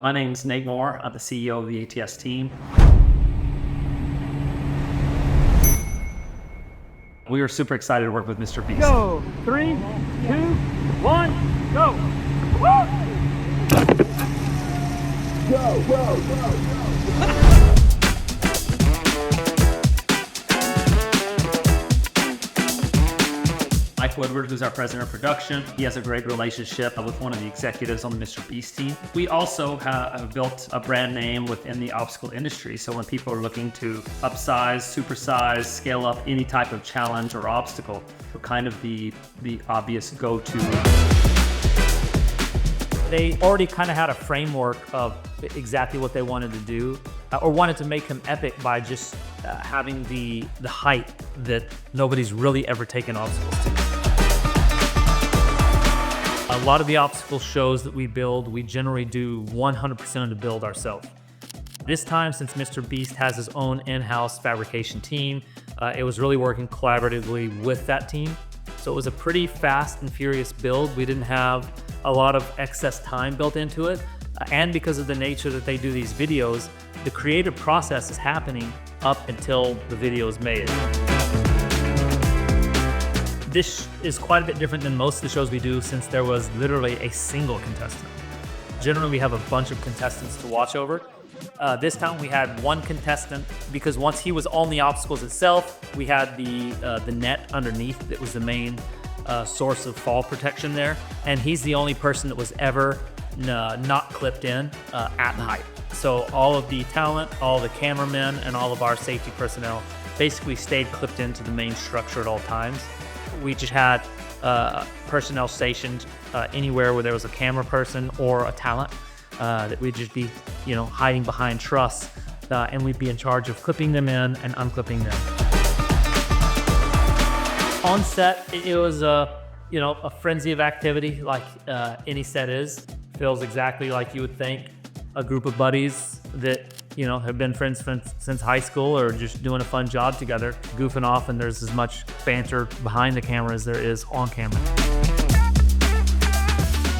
My name's Nate Moore. I'm the CEO of the ATS Team. We were super excited to work with MrBeast. Go! 3, 2, 1, go! Go! Mike Woodward, who's our president of production, he has a great relationship with one of the executives on the MrBeast team. We also have built a brand name within the obstacle industry. So when people are looking to upsize, supersize, scale up any type of challenge or obstacle, we're kind of the obvious go-to. They already kind of had a framework of exactly what they wanted to do, or wanted to make him epic by just having the height that nobody's really ever taken obstacles to. A lot of the obstacle shows that we build, we generally do 100% of the build ourselves. This time, since MrBeast has his own in-house fabrication team, it was really working collaboratively with that team. So it was a pretty fast and furious build. We didn't have a lot of excess time built into it. And because of the nature that they do these videos, the creative process is happening up until the video is made. This is quite a bit different than most of the shows we do, since there was literally a single contestant. Generally, we have a bunch of contestants to watch over. This time we had one contestant, because once he was on the obstacles itself, we had the net underneath that was the main source of fall protection there. And he's the only person that was ever not clipped in at the height. So all of the talent, all the cameramen, and all of our safety personnel basically stayed clipped into the main structure at all times. We just had personnel stationed anywhere where there was a camera person or a talent that we'd just be, hiding behind truss, and we'd be in charge of clipping them in and unclipping them. On set, it was a frenzy of activity, like any set is. Feels exactly like you would think a group of buddies that have been friends since high school, or just doing a fun job together, goofing off, and there's as much banter behind the camera as there is on camera.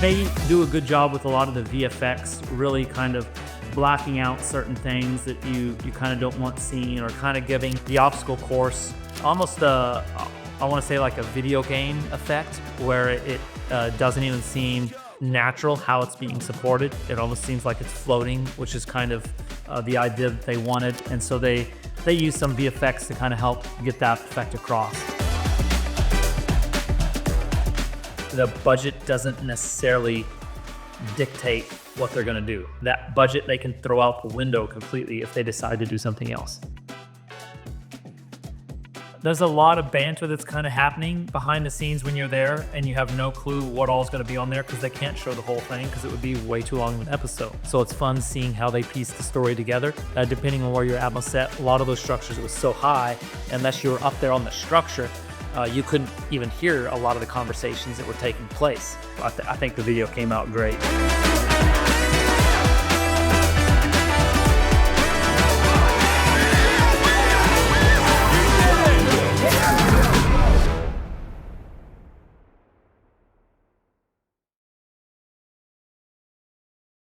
They do a good job with a lot of the VFX, really kind of blocking out certain things that you kind of don't want seen, or kind of giving the obstacle course almost I want to say like a video game effect, where it doesn't even seem natural how it's being supported. It almost seems like it's floating, which is kind of the idea that they wanted. And so they use some VFX to kind of help get that effect across. The budget doesn't necessarily dictate what they're going to do. That budget they can throw out the window completely if they decide to do something else. There's a lot of banter that's kind of happening behind the scenes when you're there, and you have no clue what all is going to be on there, because they can't show the whole thing because it would be way too long of an episode. So it's fun seeing how they piece the story together. Depending on where you're at on set, a lot of those structures, it was so high, unless you were up there on the structure, you couldn't even hear a lot of the conversations that were taking place. I think the video came out great.